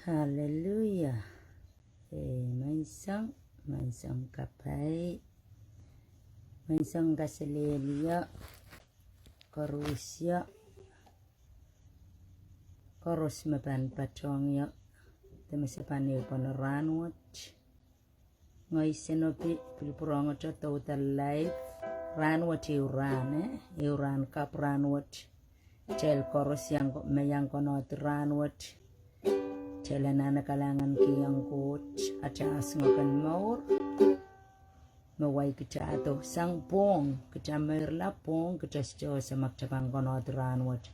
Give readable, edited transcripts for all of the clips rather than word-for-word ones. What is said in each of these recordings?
Hallelujah. Mansang kapai, mansang kaselelia, korusya, korus mapan patongya, temasapan paneranwat, ngoy senopi pilpurongo cha total life, ranwat euran kap ranwat, tel korus yang mayang konot ranwat, Telanana kalangan kiyang kot atas ngokan maur mawai kita ato sang pong kita merla pong kita sjo sa magtabang konot ranwat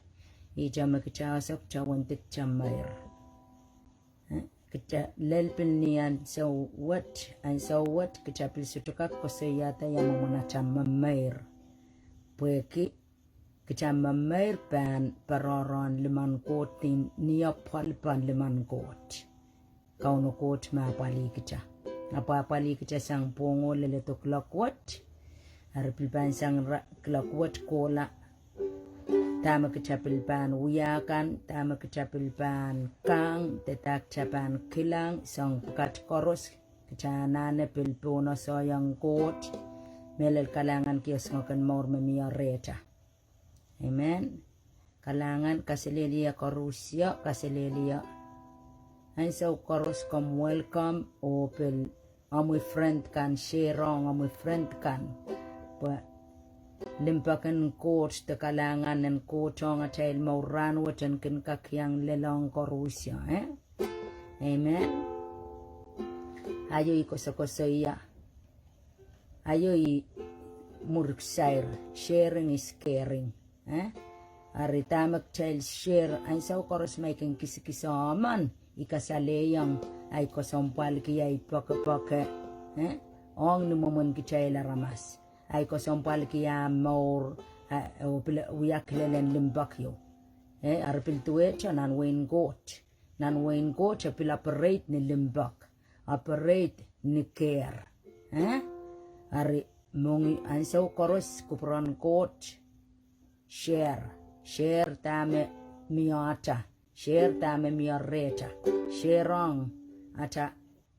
ija magkita sa wantit chamair kita lelpil niyan sa wat kita pilsutukak ko sa yata yang mamuna chamamair pueki kita mamair pan paroron liman kot niya palpan liman kot kauno kot mapali kita napapali kita sang pongo leleto klakwat arpilpan sang klakwat kola tama kita pilpan uyakan tama kita pilpan kang tetak capan kilang sang pekat koros kita nane pilpono soyang kot melel kalangan kios ngokan maur memia reta Amen. Kalangan kaselelia korusya kaselelia. And so korus come welcome opel amui friend kan share amui friend kan. But limpakan coach the kalangan and coach on a tail mauran watan kin kakyang lelong korusya Amen. Ayo ikosokosoya. Ayo murksair. Sharing is caring. Ari tamak child share ay sa koros making kisikisaman ikasaleyang ay kosompal kiya ipake ong numumon ki child ramas ay kosompal kiya maur uyak lelen limbakyo arpil tuwecha nan wain goat apil operate ni limbak operate ni care ari mongi ay sa koros kupran goat share tame miata share tame miareta sherong ata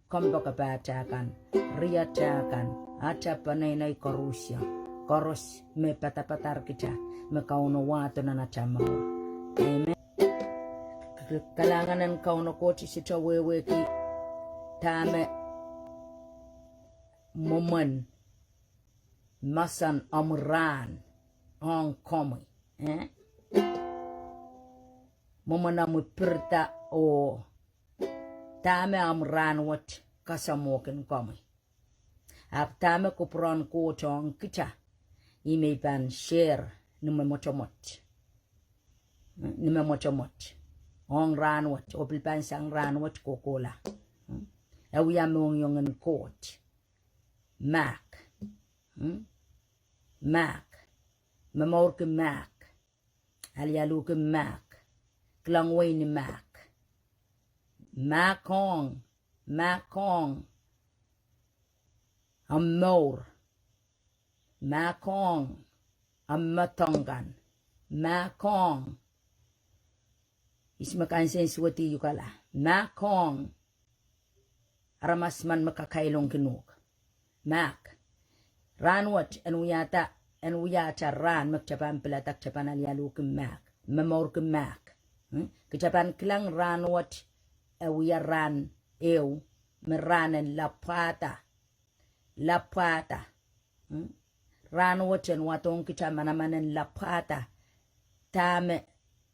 komboka batakan riatakan ata panay korusya koros me patapatar kita me kauno wato na nachamaw amen kalanganan kauno kochi sito wewe ki tame momon masan amran Hong Kong Momona mupirta o tame amran wat kasamokin komi ap tame kupron ko chong kita ime ban share nume motomot ong ran wat opil ban sang ran wat kokola awi among yongen court Mac Mamor ke Mac, alialu ke Mac, klangway ni Mac, Macong, amor, Macong, amatongan, Macong, ismakan sensuati yukala, Macong, aramasman makakailong kinuk, Mac, ranwat anuyata, and we are ran magtapan pelatak tapan alialu ke Mac memor ke Mac ketapan klang ran wat we are ran meranen lapata ran wat en watong kita manamanen lapata tame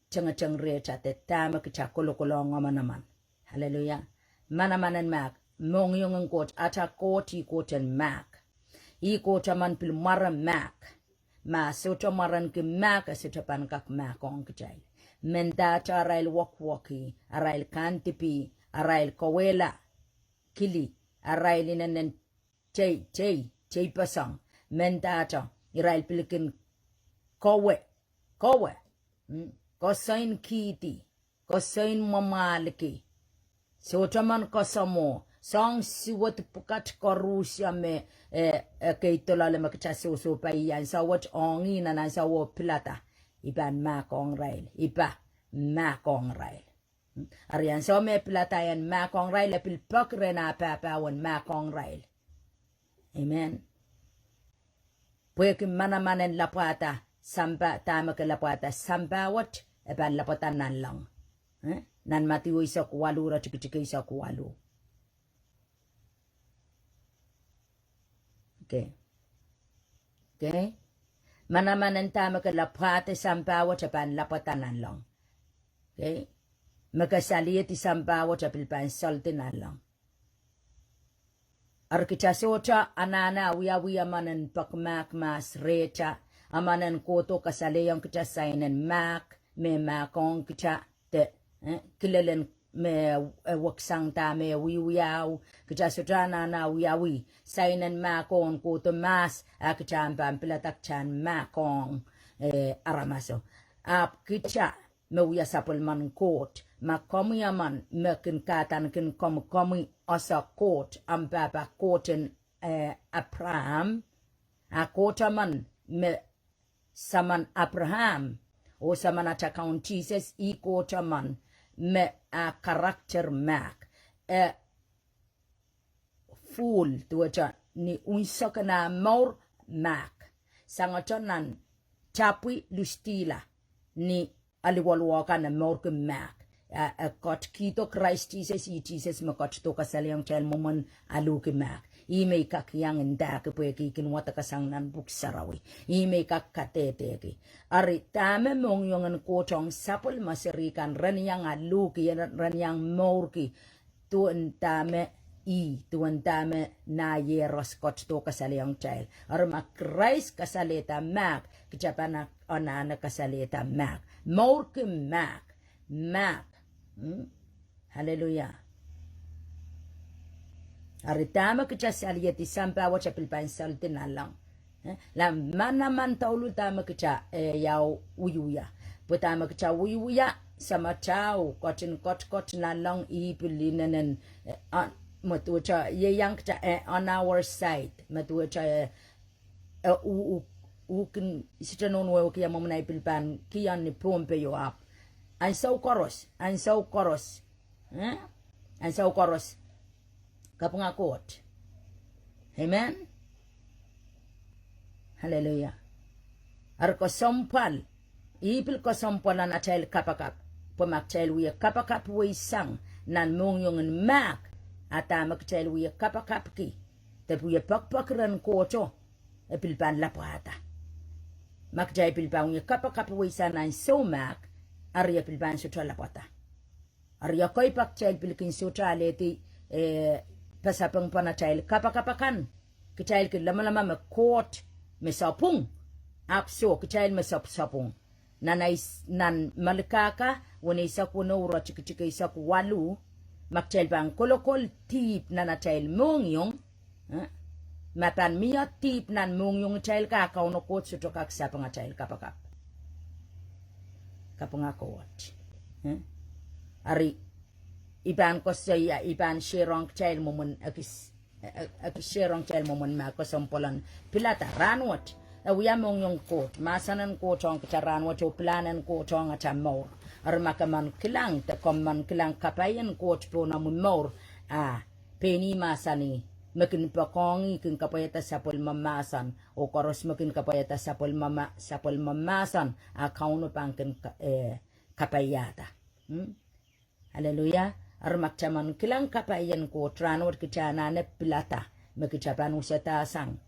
ceng reta te tame kita kolokolong manaman haleluya manamanen Mac mong yung kot ata koti koten Mac Iko taman pil mara Mac ma soto maran ke Mac asitapan kak Mac on kecai mendata arail waki arail kantipi arail kowela kili arail inanen chay pasang mendata irail pilikin kowe kosain kiti kosain mamaliki soto man kosamo Sang siwat pukat korusya me keitola le makcha so pa yan sa wat ongi na sa wo plata iban ma kong rail Arian so me pilatayan makong rail pilpok rena papawan makong rail. Amen. Puekin manamanen lapata samba tama ke lapata sambawat eban lapatan nan lang. Nan matiwo isa kuwalu ra chiki isa kuwalu. Okay. Manamanen tama ke lapata sambawat eban lapatan nan lang. Okay. Magkasaliya ti sambawat apilpan salte nan lang. Arkitasota anana wiya manan pakmak mas recha amanan koto kasaleyang kita sainen mak me makong kita te kilelen me waksang ta me wiyaw kita sota nana wiyawi sainen makong koto mas akita pampelatak chan makong aramaso ap kita me wiya sapol man kot makomi yaman mekin katan kin komi osa kot ambaba koten Abraham a kotaman me saman Abraham o saman atakaun Jesus I kotaman me a karakter mak full tuwacha ni unsaka na maur mak sangotonan tapwi lustila ni aliwalwaka na maur ke mak got kito Christ Jesus I Jesus makot to kasalyang tel momon aluki mak I may kakyang inda ke pwe kikin wata kasang nan buksarawi I may kakatete ki ari tame mong yung kotong sapol masirikan ranyang aluki ranyang morki tuan tame na yeros kot to kasalyang tel ari ma Christ kasaleta mak kichapana onana kasaleta mak morki mak Hallelujah. Aritama kita saliyati sampai awak capil pansal tenalang. La mana man taulu tama kita yau uyuya. Pertama kita uyuya sama tahu kot nalang I pilinanen matuaca ye yang kita on our side matuaca ukin sitanon wa kia mamunai pilpan kian ni pompe yo up. And so koros. Kapangakot. Amen. Hallelujah. Arko sompal. Ipil ko sompalan atel kapakap. Pumaktel wiya kapakap wi sang. Nan mong yung mak. Ata maktel wiya kapakap ki. Tapuya pakpakran koto. Epilpan lapata. Makjay pilpan wiya kapakap wi sang nan so mak. Arya pilpan sutra lapata. Arya koy pakchay pilkin sutra leti pasapang panachayl kapakapakan. Kichayl ki lama me court me sapung. Apso kichayl me sapung. Nan malikaka wana isak wana ura chika isak walu. Makchayl pang kolokol tip nanachayl mongyong. Matan miya tip nan mongyong chayl kakaw no court sutra kaksapang achayl kapakap. Kapangakot. Ari iban ko saya iban shirong child momon akis shirong child momon ma ko sampolan pilata ranwat awiya mong yung kot masanan ko tong karanwat o planan ko tong atamo ar makaman kilang ta komman kilang kapayan ko po na mumor peni masani makin pakongi kin kapayata sapol mamasan o koros makin kapayata sapol mamasan akauno pangkin kapayata. Hallelujah. Armakchaman kilang kapayan ko tranor kichana ne pilata makichapan usata sang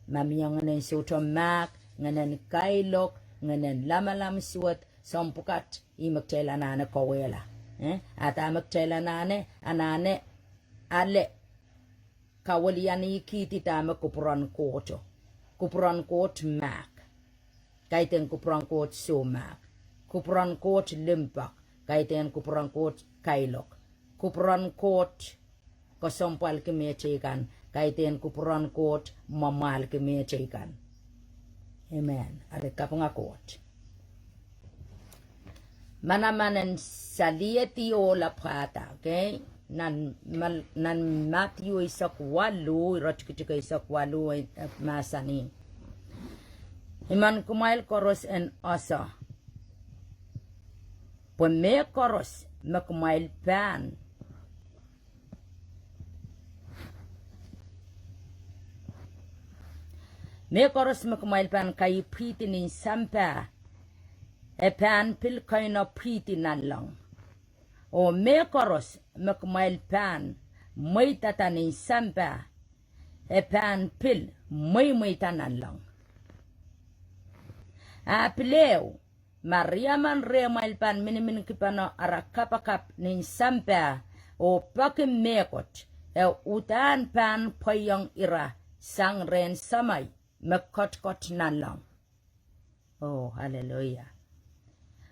mamiyang nganen sutomak nganen kailok nganen lamalam suot sompukat imaktela nane kowela ata maktela nane anane ale kawaliani kiti tama kupuran kot mak kaiten kupuran kot sumak kupuran kot limpak kaiten kupuran kot kailok kupuran kot kosompal kemechekan kaiten kupuran kot mamal kemechekan. Amen. Ada kapangakot. Manamanan salieti o lapata, okay? Nan Matthew isak walu rochkitika isak walu masani iman kumail koros en asa pome koros McMile pan. Me koros McMile pan kay priti nin sampa. E pan pil kay no priti nan lang. O me koros McMile pan may tata nin sampa. E pan pil may tanan lang. Apileo. Maria man remal pan minimin kipano arakapakap nin sampa o pakim mekot e utan pan payong ira sang ren samay mekot nan lang. Oh, hallelujah.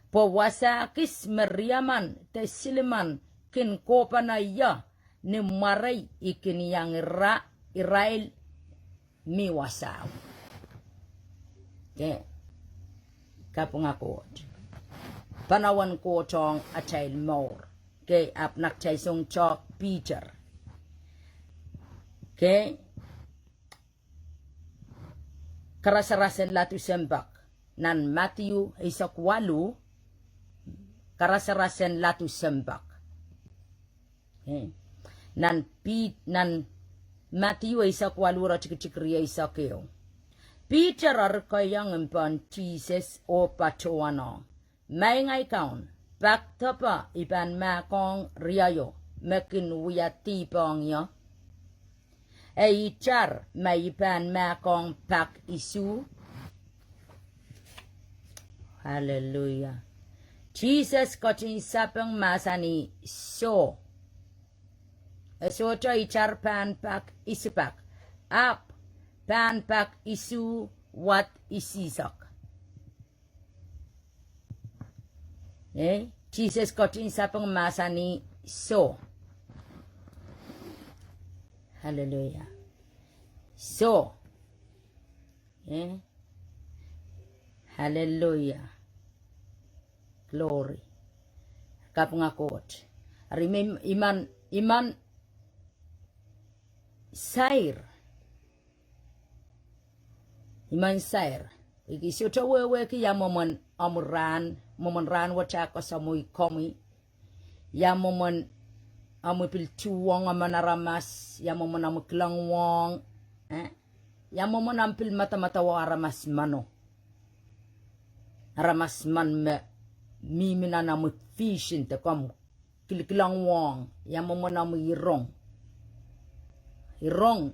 Po wasakis Mariaman te siliman kin kopa na ya ni maray ikin yang Israel mi wasaw. Okay. Kapungakot. Panawan ko tong atay more. Okay, ap nakchay song chok Peter. Okay. Karasarasen latu sembak. Nan Matthew isak walu. Karasarasen latu sembak. Okay. Nan Matthew isak walu rachikikriya isak yo. Peter arkayang impan Jesus o patuano. May ngay kaun, baktapa ipan makong riyayo, makin wiyati pong yo. E ichar may ipan makong pak isu. Hallelujah. Jesus kachin sapang masani so. So to ichar pan pak isipak. Up. Pan pak isu wat isisak. Jesus kotin sapang masani so. Hallelujah. So. Hallelujah. Glory. Kapungakot. Remember iman sair. Iman sair. Ikisuta wewe ki ya momon ran wachako sa muy komi. Ya momon amu piltuwang amanaramas. Ya momon amu klangwang. Ya momon ampil mata-mata wa aramas mano. Aramas man me mimina namu fishin te kom klangwang. Ya momon amu irong. Irong.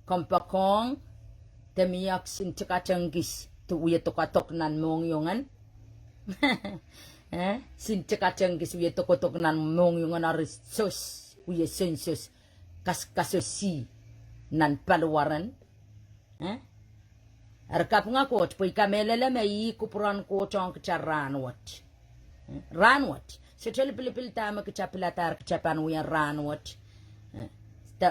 Kompakong. Temiyak sin cekacengkis tu uya tokatok nan mong yongan. Sin cekacengkis uya tokatok nan mong yongan aris sos uya sensus kasosi nan paluaran. Arkap ngakot pui kamelele mai kupuran ko chong ranwat. Ranwat. Setol pilipil tama kecapilatar kecapan uya ranwat.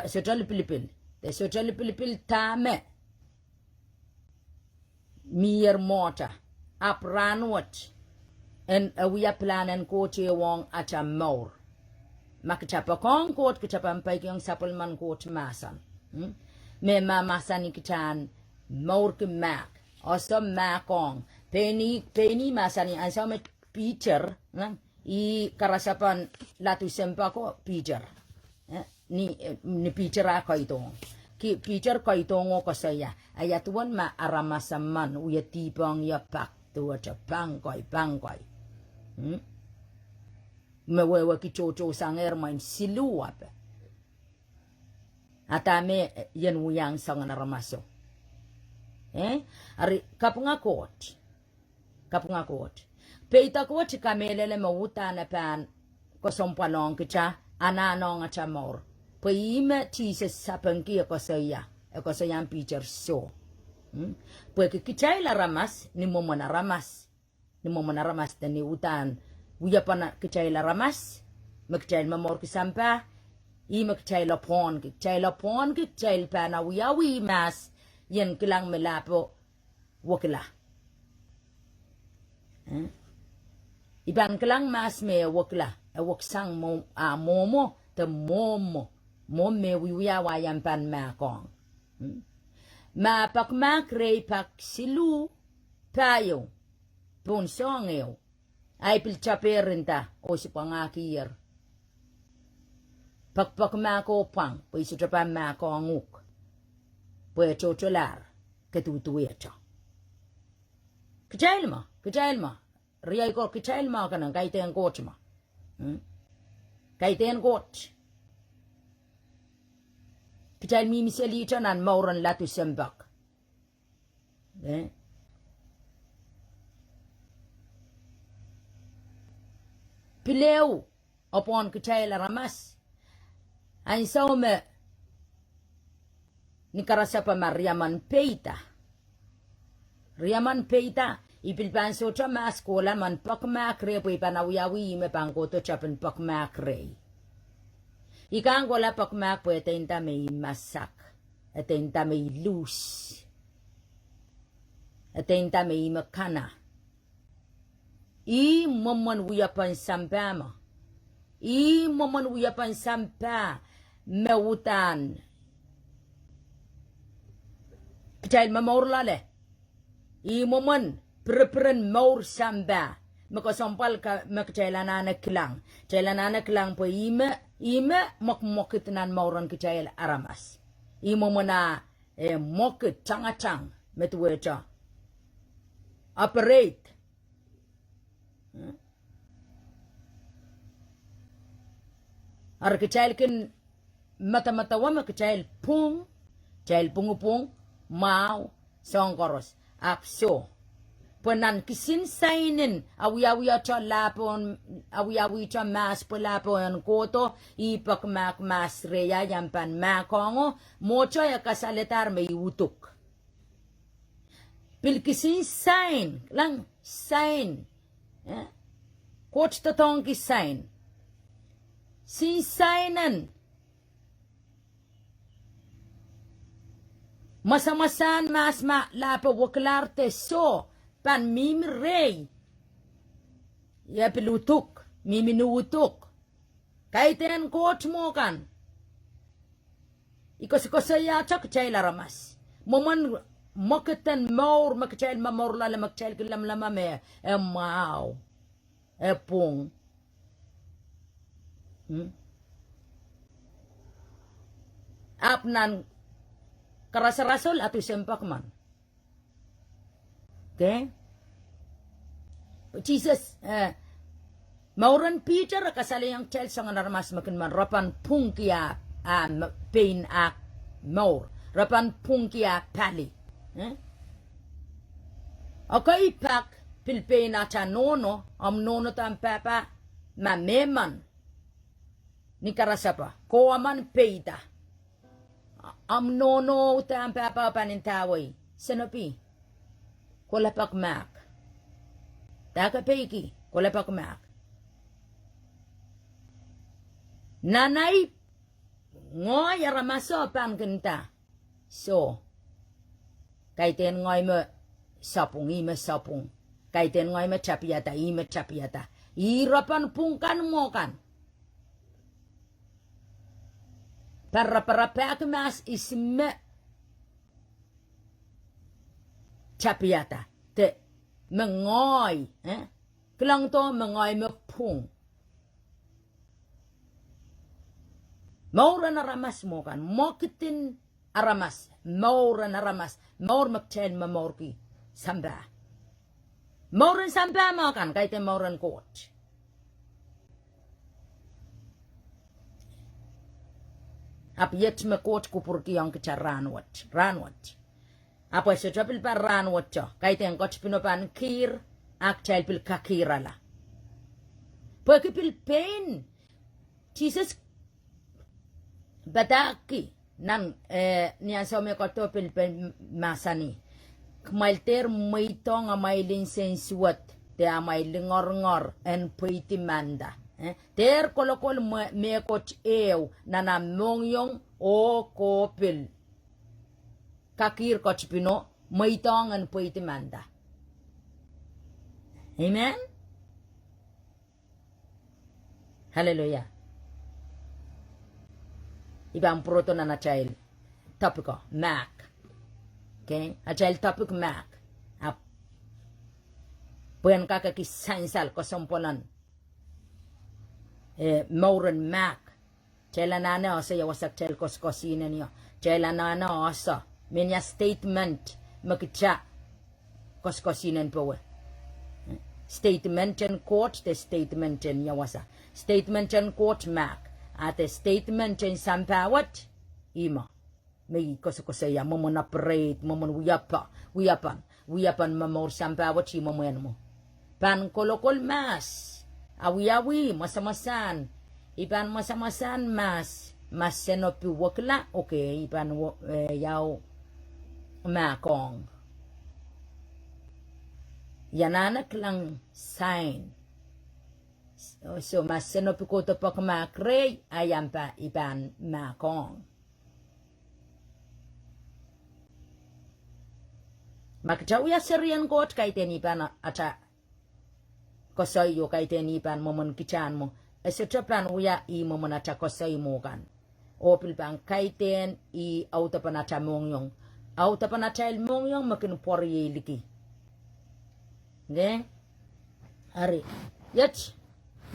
Setol pilipil. Setol pilipil tama. Mir mota ap ranwat en we plan and ko che wong acha more makachapa kong kot kachapa pai kyong sapulman kot masan me ma masani kitan more ke mak also makong penny masani ansa me Peter i karasapan latu sempa ko Peter ni Peter akaito ki Peter kaitongo ko saya ayatuan ma aramasaman uya tipong ya pak tuwa cha pangkoy mewewe ki chocho sanger main siluwa pe atame yen uyang sang naramaso ari kapungakot peita ko chikamelele mawuta na pan ko sompalong kicha ananong acha mor Poime Jesus sapengki ako saya yang Peter so. Pues kichay la ramas ni momona ramas dan ni utan uya pana kichay la ramas magchay mamor kisampa i magchay la pon kichay pana uya mas yen kilang melapo wakila. Ibang kilang mas me wakila waksang momo te momo me wiya wayan pan makong. Ma pak makrey pak silu payo pun songeo Ay pilchaperin o si pangakir. Pakpak mako pang, pwede sa trapan mako anguk. Pwede chocholar, ketutuwecho. Kachail mo. Riyay ko, kachail mo ka nang kahit yung coach mo. Kahit yung coach. Kachail mi misalita nan mauran latu sembak. Pileu, upon kachail ramas. Ang saume ni karasa pa Riyaman Peita ipilpan so cha maskola man pakmakre po ipanawiyawi me pangkoto chapen pakmakre ikang wala pakmak po etenta may masak etenta may lus etenta may makana I momon wiyapan sampama I momon wiyapan sampa mewutan Kajal mamaur lale I momon prepren maur samba makasampal ka makajailanana kilang po ime mokmokit nan mauran kajail aramas I momona mokit changachang metuwecha operate ar kajail kin mata wama kajail pung jail pungupung mau songkoros apso penan kisin sainin awi cha lapon awi cha mas pelapon koto ipak mak mas reya yampan makongo mocho ya kasaletar may utuk pilkisin sign lang sign coach tatong ki sign sin signan Masamasan mas lapo waklarte so pan mimi rey ya pelutuk mimi nuutuk kaiten coach mo kan ikos-ikosaya chak chayla ramas momon moketan maur makchayl mamor lala makchayl kilam lama me mau pung apnan Karasa-rasol at isempak man. Okay? Jesus, mauran Peter, kasali ang child sa naramas makin man, rapan pungkia pain ak maur, rapan pungkia pali. Okay, pak, pilpain at nono, nono tam papa, mameman, ni karasapa, koaman peita. Nono tam papa panintaway. Sanopi. Kulapak mak. Taka peki. Kulapak mak. Nanay. Ngoy aramaso pangkenta. So. Kaiten ngoy mo sapung ima sapung. Kaiten ngoy mo chapiata ima chapiata. Irapan pungkan mo kan. Para pak mas isme chapiata te mengoy kelang to mengoy mepung maura na ramas mo kan mokitin aramas maura na ramas maur makchen mamorki samba mauran samba mo kan kaite mauran coach ap yet me coach kupurki yang kecar ranwat apa se chapil par ranwat cho kaite ang coach pinopan kir ak chal pil kakirala porque pil pain Jesus bataki nan niya sa me ko to pil pain masani kmailter maitong amailin sensuat te amailingor en puiti manda ter kolokol me coach ew nana mongyong o kopil kakir coach pino maitong an puiti manda amen hallelujah ibang proto na child topic ko mac okay a child topic mac Puen kaka ki sainsal ko sompolan. Mauren mak. Chela nana osa ya wasak tel koskosina niyo. Chela nana osa. Minya statement makita koskosinan po. Statement in court, the statement in yawasa. Statement in court mak. At the statement in sampawat ima. May kosaya momon operate momon wiyapan mamor sampawat si momen mo. Pan kolokol mas. Awi masamasan. Ipan masamasan mas senopi wakla. Okay, ipan yaw makong. Yananak lang sign. So mas senopi ko to pak makre ayam pa ipan makong. Makatawiya serian kot kay tenipan ata kosoy yo kay tenipan momon kichan mo. Esotrapan uya I momon ata kosoy mo kan. Opil pang kay ten I autapan ata mongyong. Autapan ata il mongyong makin pori liki. Okay? Ari. Yet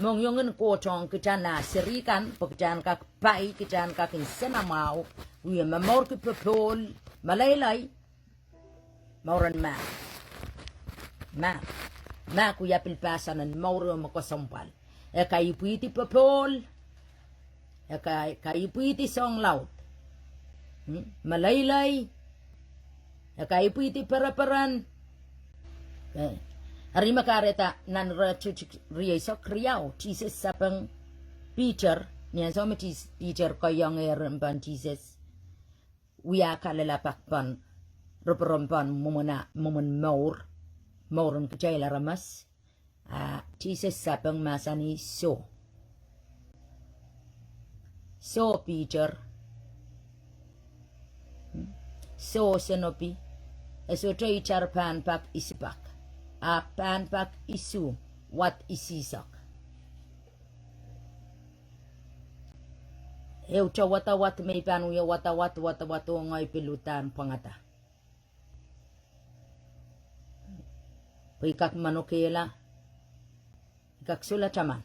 mongyongen ko chong kichan na serikan pagkichan kak pai kichan kakin senamao. Uya mamor ki pepol malaylay. Mauran ma kuya pilpasan ng mauro makosampal. Kaipuiti papol. Kaipuiti song laut. Malaylay. Kaipuiti paraparan. Hari makareta nan riyaso kriyaw. Jesus sapang Peter. Niyan so ma Peter kayang erempan Jesus. Uya kalalapakpan. Ruperompan momon mauron kecayla ramas Jesus sapang masani so Peter so senopi eso tay char pan pak isipak pan pak isu wat isisak eucha watawat may panuya watawat ngay pilutan pangata. Ikak manokela, ikak sulataman,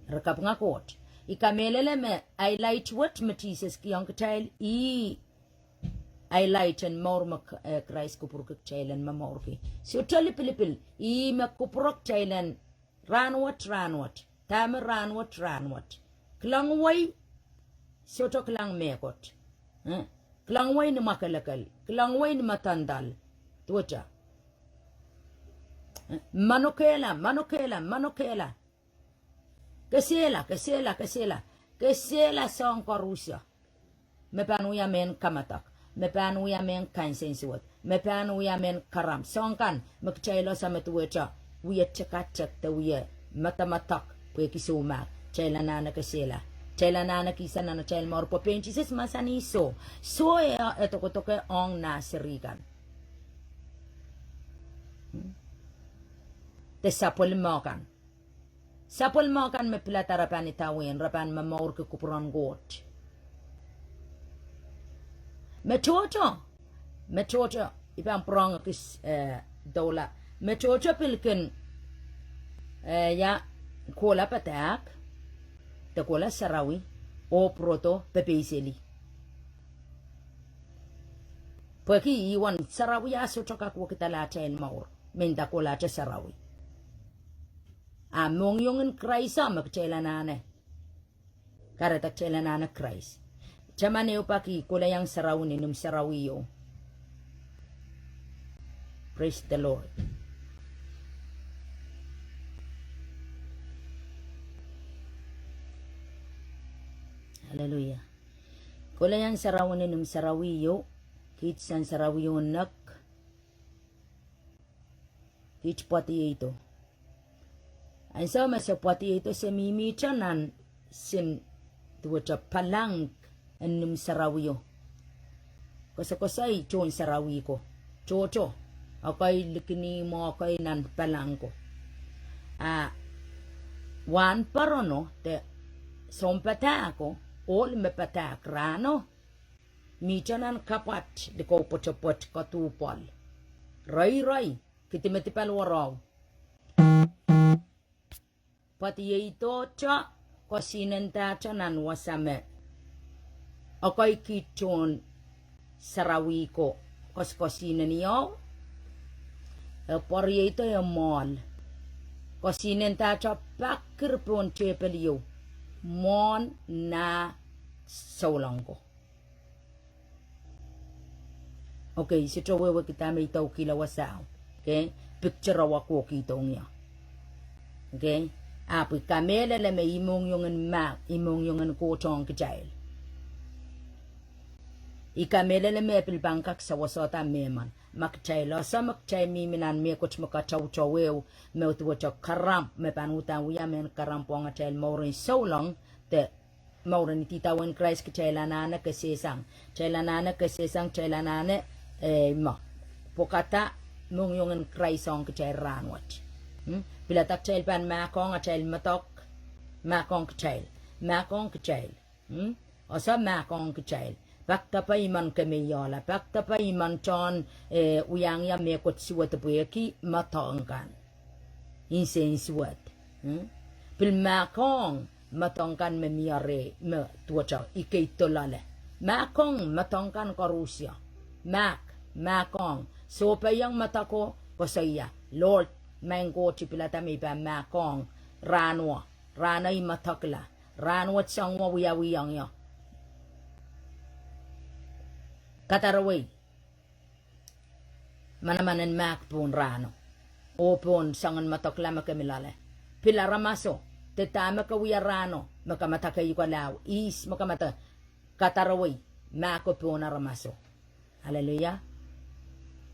rakap ngakot. Ikamelele me highlight what matises kiyang katail highlight and more Christ kupuruk chailan mamorki. So tali pilipil makupurok chailan ranwat tamer ranwat. Klangway so to klang mekot. Klangway ni makalakal, klangway ni matandal. Tuwacha. Manokela. Kesela song korusya. Mepanuya men kamatak. Mepanuya men kansensuot. Mepanuya men karam. Song kan magchaylo sa metuwecha. Uya chakatak ta uya matamatak. Pwe kisumak. Chayla nana kesela. Chayla nana kisa nana chayl morpo penchises masani so. So eto kotoke ong nasirikan. Te sapol makan me pilata rapan itawin rapan mamor ke kupuran got me chocho ipan prong kis dola me chocho pilken ya kola patak te kola sarawi o proto pepeseli peki iwan sarawi aso choka ko kitala chain maur menda kola cha sarawi mongyongen Christ magchela nane. Karatak chela nana Christ. Chamane upaki kulayang sarawin num sarawiyo. Praise the Lord. Hallelujah. Kulayang sarawin num sarawiyo. Kitsan sarawiyo nak. Kits pati ito. Ang sama sa pati ito sa mimichanan sin tuwacha palang anum sarawiyo. Kasakasay chon sarawi ko. Chocho. Akay likini mo akay nan palang ko. Wan parono te sompata ako all me patak rano. Michanan kapat de ko pochopot katupal. Ray. Kitimetipal waraw. pati ito cho ko sinenta cho nan wasame akoy kiton sarawiko ko sineniyo por ito yo mall ko sinenta cho pakir pon chepeliyo mon na saulango. Okay, sito wewe kita may tau kila wasao. Okay, picture wako kita niya. Okay, api kamela le may imong yung mak, imong yung kotong kajail. Ikamela le may pilbangkak sa wasota meman. Makchay lo sa makchay miminan me kuch makachaw chawew me utwacha karam me panutan wiya men karam po nga chayl maurin so long te maurin titawan Christ ka chaylanana kasesang chaylanana kasesang chaylanana ma pokata mong yung Christ ka chayl ranwat pilatak chayl pan makong nga chayl matok makong ka chayl osa makong ka chayl Pakta pa iman kami yola, pakta pa iman chon uyang ya mekot siwat bueki matongkan. Insen siwat. Pil makong matongkan memiare me tuacha ikay tolale. Makong matongkan ko Rusya. Makong. So pa yang mata ko saya Lord, manggo chipilata mi pa makong ranwa. Ranay matakla. Ranwa tsangwa wiyang ya. Kataraway. Manamanan mak pun rano. O pun sangan matoklama kamilale. Pila ramaso. Tetama kawiya rano. Makamataka yuka lao. Is makamata. Kataraway. Mako pun ramaso. Hallelujah.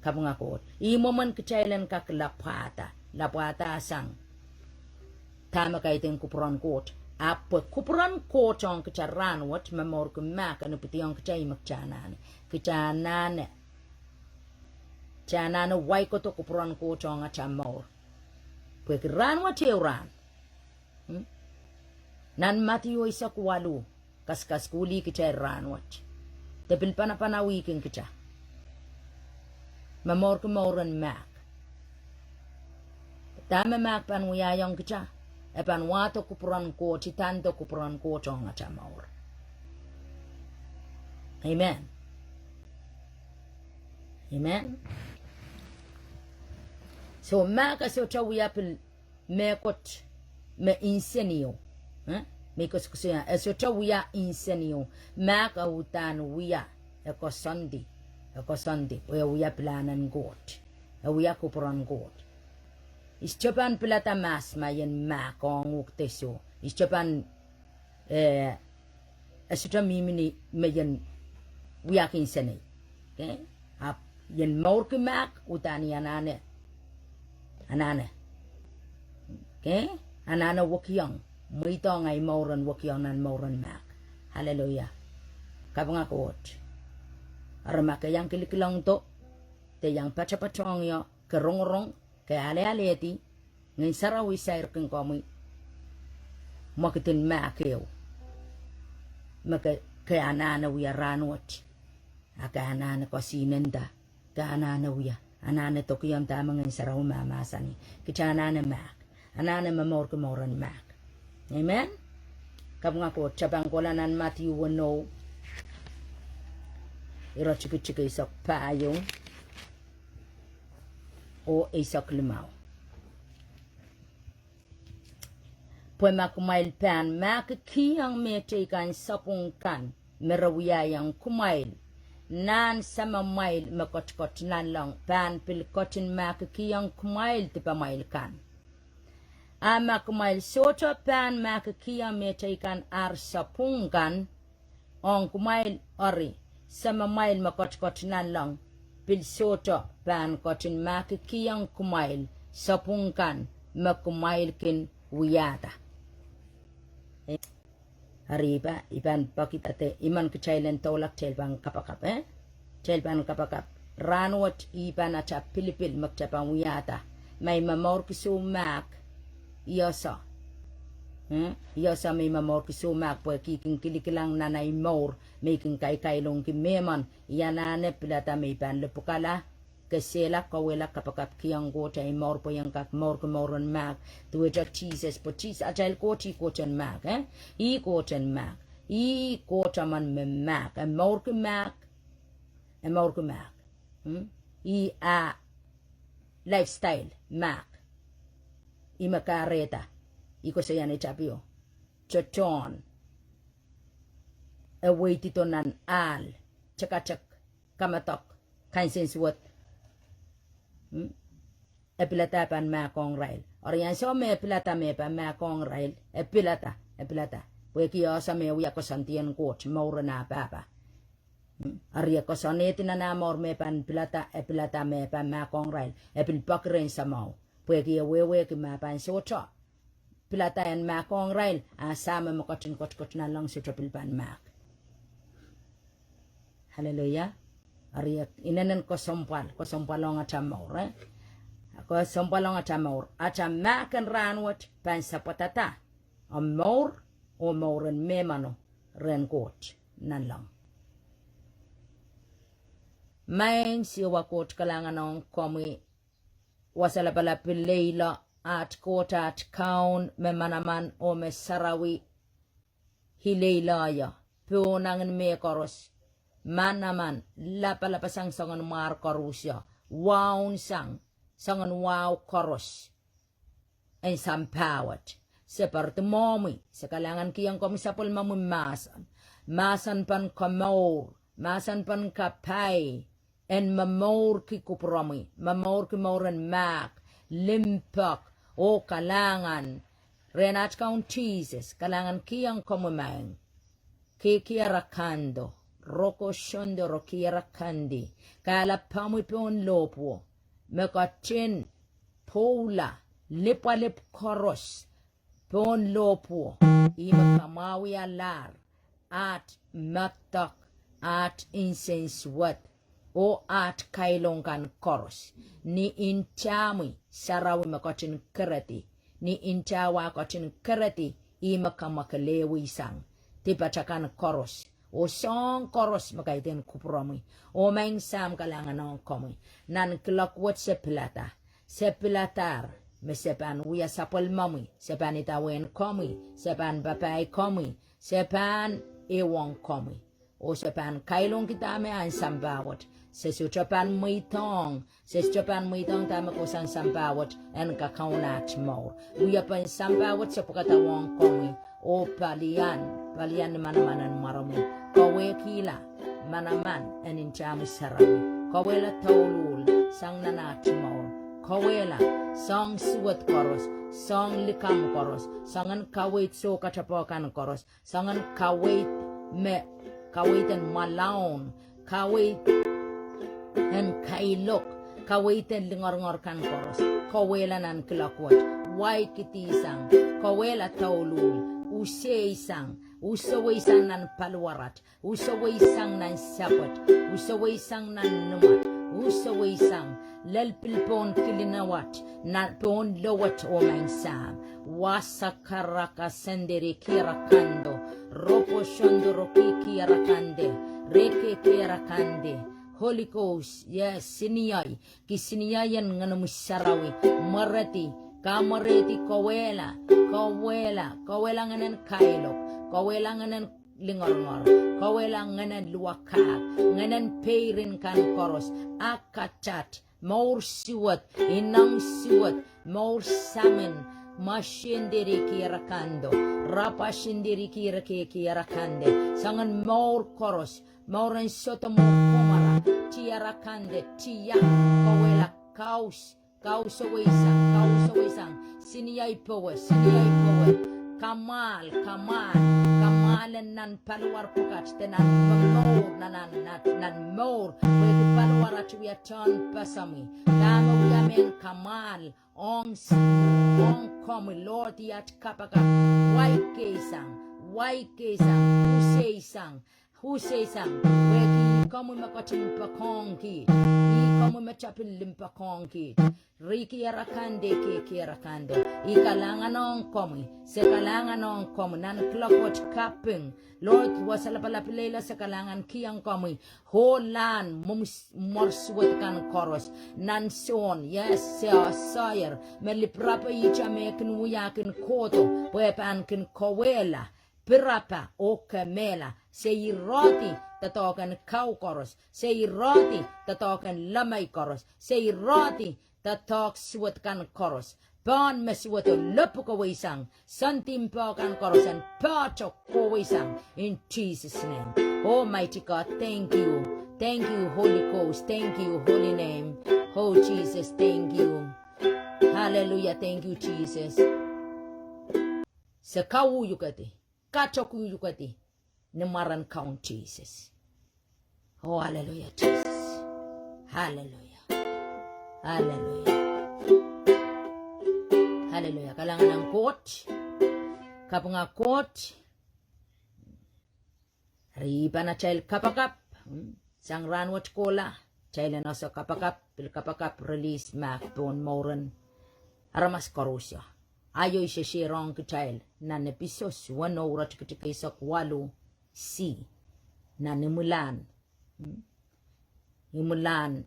Kapungakot. Imo man kachailan kak lapata. Lapata asang. Tama kaiting kupron kot. Apa kupron kot ang kacharan wat mamor kumak ano piti ang kachay makchanan. Kachanane. Chanane wai ko to kupron kot ang achamor. Pwek ran wat ran. Nan matiyo isa kuwalu. Kaskas kuli kachay ran wat. Tapil panapanawikin kacha. Mamor kumoran mak. Tama mak panwiyayang kacha. Epan wato kupuran ko, chitanto kupuran ko chonga chamaur. Amen. Amen. So maka so chawiyapil mekot me insenio. Mekos kusiya so chawiya insenio. Maka utan wiya eko sondi. Wiya planan got. Wiya kupuran got. Ischapan pelata mas mayan makong ukteso. Ischapan asitra mimini mayan wiyakin sanay. Okay? Ap yan maur ki mak utani anane. Okay? Anana wakyang. Mwito ngay mauran wakyang nan mauran mak. Hallelujah. Kapangakot. Aramakayang kilikilang to. Te yang pachapachong yo. Kerong-rong. Kaya ale-aleti, ngayon sarawi sayar kong kami, makitin makaw. Kaya anana wiya ranwat. Kaya anana ko sinenda. Kaya anana wiya. Anana to kiyang tama ngayon sarawi mamasani. Kaya anana mak. Anana mamor kumoran mak. Amen? Kapag ako, tsabang ko lanan Matthew 1:0. Iro chiki-chiki isok payong. O isak limau. Pwede makumail pan, makikiyang metikan sapungkan, merawiyayang kumail, nan sama mail makot-kot nan lang, pan pilkotin makikiyang kumail tipamail kan. Ama kumail soto pan makikiyang metikan ar sapungkan, ong kumail ori, sama mail makot-kot nan lang, pilsoto pan kotin makikiyang kumail sapungkan makumailkin wiyata. Hariba iban pakitate iman kachailen tolak chelbang kapakap chelbang kapakap ranwat iban acha pilipil magchapang wiyata may mamor kisumak iyosa iyosa may mamor kisumak po kiking kilikilang nanay mor may king kay kailong kimeman yanane pilata may pan lepukala Kesela kawela kapakap kiang gota I mor po yang kak mor kemoron mag tuweja Jesus po Jesus ajail koti koten mag I koten mag I kota man me mag mor ke mag I a lifestyle mag I makareta I ko sayani tapio choton away tito nan al chakachak kamatok kainsin suwat epilata pan ma kong rail orian so me epilata me pan ma kong rail epilata we ki osa me uya ko santien coach maura na papa aria ko soneti na mor me pan epilata me pan ma kong rail epil pakren sa mau we ki we ki ma pan so cho pilata en ma kong rail asama mo kotin kot na lang si tropil pan mak hallelujah aria inanen ko sompalong atamaur ko sompalong atamaur atamakan ranwat pan sapatata amor o mauren memano ren kot nan lang main siwa kot kalangan on komi wasala pala pileila at kot at kaun memanaman o me sarawi hileilaya punangan me koros manaman lapa sang sangan mar korusya wow sangan wow koros en sampawat seperti momi sekalangan kiyang komisapol masan pan kamor masan pan kapay en mamor ki kupromi mamor ki moren mak limpak o kalangan renat kaun Jesus kalangan kiyang komumang kikiarakando roko shondo rokiera kandi kala pamu pon lopo mekatin pola lip koros pon lopo ima kamawi alar at maktak at incense wat o at kailongkan koros ni inchami sarawi mekatin kereti ni inchawa katin kereti ima kamakalewi sang tipachakan koros o song koros makaitin kupromi o maing sam kalangan ng komi nan kilakwat sepilatar me sepan uya sapol mami sepan itawen komi sepan bapay komi sepan ewang komi o sepan kailong kita me an sambawat sesuchapan muitong tama ko sang sambawat en kakaunat mo uya pan sambawat sa pagkatawang komi o palian mana-manan marami kawe kila manaman enin chami sarawi kawela taulul sang nanat maur kawela sang suwat koros sang likam koros sangan kawait so kachapokan koros sangan kawait and malaon kawait and kailok kawait and lingor kan koros kawela nan kilakwat wai kitisang kawela taulul usaway sang nan palwarat, usaway sang nan sapat, usaway sang nan numat, usaway sang lalpilpon kilinawat, nan pon lowat o mangsam, wasakaraka senderi kirakando, ropo shondoro kirakande, reke kirakande, Holy Ghost, yes, siniyay, kisiniyayan nga namusarawi, marati, kamareti kawela nganen kailok kawela nganen lingor kawela nganen luwakag nganen peirin kan koros akatat maur siwat inang siwat maur samin mashindiri kirakando rapa shindiri kirakande sangan maur koros mauren soto mo komara tiarakande tiyak kawela kaus Kausaway-sang, siniyay powe, kamalan nan paluar pukat, tenan more, pwede paluar at wiyaton pasami, tama wiyamen kamal, ong komi, Lord yat kapaka, Husay-sang, pwede komi makatin pakongki, kamu machapil limpa kongkit. Riki yarakande ke yarakande. Ikalangan on komi. Sekalangan on komi. Nan klokot kaping. Lord wasalapalapilela sekalangan kiyang komi. Holan morswat kan koros. Nan son. Yes sayer. Meliprapa icha mekin wuyakin koto. Wepan kin kowela. Pirapa o kamela. Say roti tatokan cow koros. Say roti tatokan lamay koros. Say roti tatok suwat kan koros. Pan meswat lupu ko waysang. Santim pa kan koros and pacho ko waysang. In Jesus' name. Almighty God, thank you. Thank you, Holy Ghost. Thank you, Holy name. Oh Jesus, thank you. Hallelujah, thank you, Jesus. Sa kawu yukati. Kachoku yukati. Namaran count Jesus. Oh, hallelujah, Jesus. Hallelujah. Hallelujah. Hallelujah. Kalangan ng coach. Kapag nga coach. Riba na child kapakap. Sang ranwat kola. Child na sa kapakap. Pil kapakap release mak bon moran. Aramas korusya. Ayo siya shirong ka child. Na nepisos. Wano urat kitikaisak walo. Si. Na nimulan. Nimulan.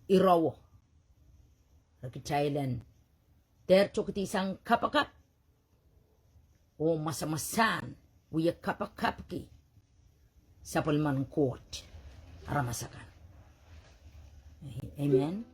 Irawo. Rakitailan. Tercho kiti isang kapakap. O masamasan. Uya kapakap ki. Sa palman court. Aramasakan. Amen.